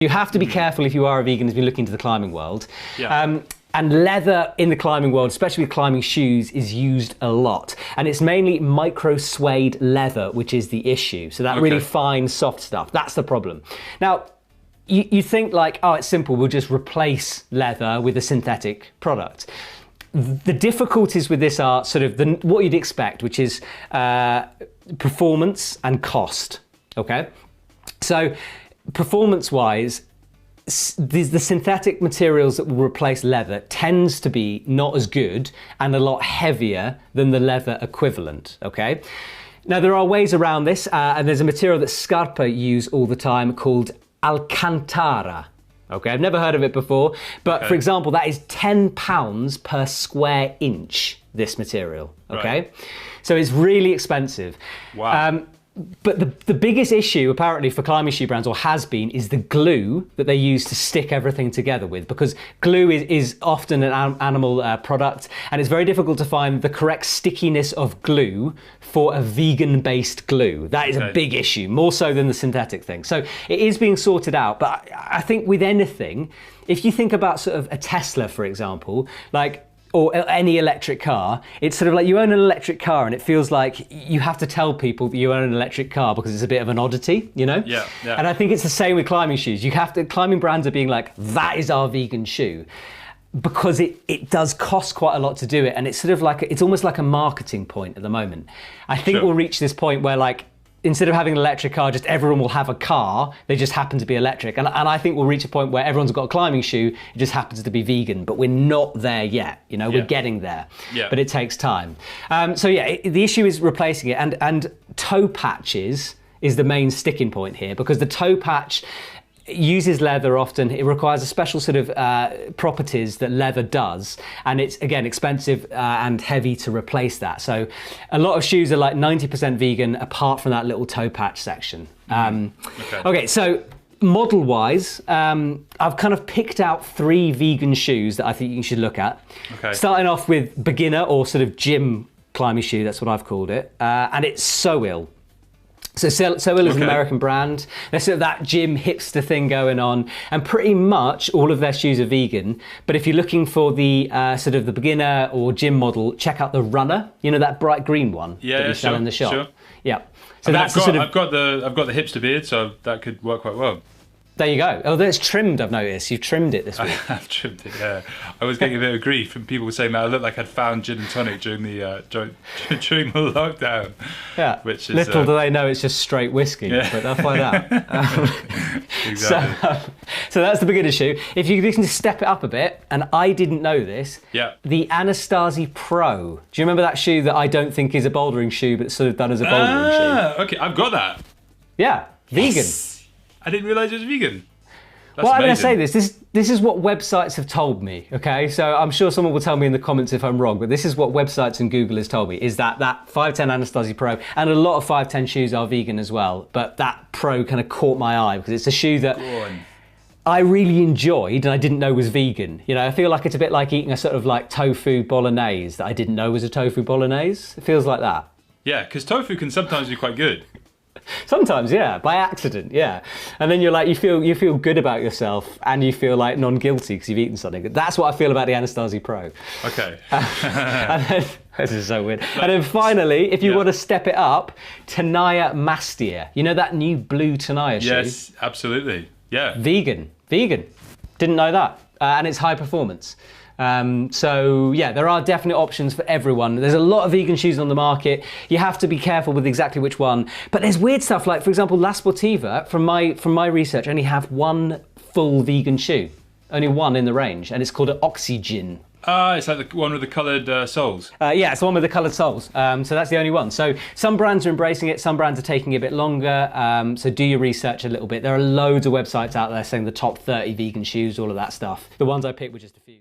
You have to be careful if you are a vegan as you look into the climbing world. Yeah. And leather in the climbing world, especially with climbing shoes, is used a lot. And it's mainly micro suede leather, which is the issue. So that really fine, soft stuff, that's the problem. Now, you think like, oh, it's simple, we'll just replace leather with a synthetic product. The difficulties with this are sort of what you'd expect, which is performance and cost, okay? So performance-wise, the synthetic materials that will replace leather tends to be not as good and a lot heavier than the leather equivalent, okay? Now there are ways around this, and there's a material that Scarpa use all the time called Alcantara. Okay, I've never heard of it before, but for example, that is £10 per square inch, this material, okay? Right. So it's really expensive. Wow. But the biggest issue apparently for climbing shoe brands, or has been, is the glue that they use to stick everything together with, because glue is often an animal product, and it's very difficult to find the correct stickiness of glue for a vegan-based glue. That is a big issue, more so than the synthetic thing. So it is being sorted out, but I think with anything, if you think about sort of a Tesla, for example, like, or any electric car, it's sort of like you own an electric car and it feels like you have to tell people that you own an electric car because it's a bit of an oddity, you know? Yeah, yeah. And I think it's the same with climbing shoes. You have to, climbing brands are being like, that is our vegan shoe, because it does cost quite a lot to do it, and it's sort of like, it's almost like a marketing point at the moment. I think we'll reach this point where, like, instead of having an electric car, just everyone will have a car, they just happen to be electric. And I think we'll reach a point where everyone's got a climbing shoe, it just happens to be vegan, but we're not there yet, you know, we're getting there, but it takes time. So yeah, the issue is replacing it, and toe patches is the main sticking point here, because the toe patch uses leather often. It requires a special sort of properties that leather does, and it's again expensive and heavy to replace that. So a lot of shoes are like 90% vegan apart from that little toe patch section. Okay, so model wise, I've kind of picked out 3 vegan shoes that I think you should look at. Starting off with beginner or sort of gym climbing shoe, that's what I've called it, and it's Soil. So Soil is an American brand. There's sort of that gym hipster thing going on, and pretty much all of their shoes are vegan. But if you're looking for the sort of the beginner or gym model, check out the Runner. You know, that bright green one that you sell in the shop. Sure. Yeah. So I've got the hipster beard, so that could work quite well. There you go. Oh, that's trimmed, I've noticed. You've trimmed it this week. I've trimmed it, yeah. I was getting a bit of grief from people saying that I looked like I'd found gin and tonic during the during the lockdown. Yeah. Which is, little do they know it's just straight whiskey, but they'll find out. Exactly. So that's the beginner shoe. If you can just step it up a bit, and I didn't know this, the Anastasi Pro. Do you remember that shoe that I don't think is a bouldering shoe, but it's sort of done as a bouldering shoe? Okay, I've got that. Yeah, vegan. I didn't realise it was vegan. That's well, I'm going to amazing. say this is what websites have told me, okay? So I'm sure someone will tell me in the comments if I'm wrong, but this is what websites and Google has told me, is that 510 Anastasi Pro, and a lot of 510 shoes are vegan as well, but that Pro kind of caught my eye because it's a shoe that I really enjoyed and I didn't know was vegan. You know, I feel like it's a bit like eating a sort of like tofu bolognese that I didn't know was a tofu bolognese. It feels like that. Yeah, because tofu can sometimes be quite good. Sometimes, yeah, by accident, yeah. And then you're like, you feel good about yourself, and you feel like non-guilty because you've eaten something. That's what I feel about the Anastasi Pro. Okay. And then, this is so weird. And then finally, if you want to step it up, Tenaya Mastia. You know that new blue Tenaya shoe? Yes, absolutely. Yeah. Vegan. Didn't know that. And it's high performance. So yeah, there are definite options for everyone. There's a lot of vegan shoes on the market. You have to be careful with exactly which one. But there's weird stuff like, for example, La Sportiva, from my research, only have one full vegan shoe. Only one in the range, and it's called an Oxygen. It's like the one with the coloured soles. Yeah, it's the one with the coloured soles. So that's the only one. So some brands are embracing it, some brands are taking it a bit longer. So do your research a little bit. There are loads of websites out there saying the top 30 vegan shoes, all of that stuff. The ones I picked were just a few.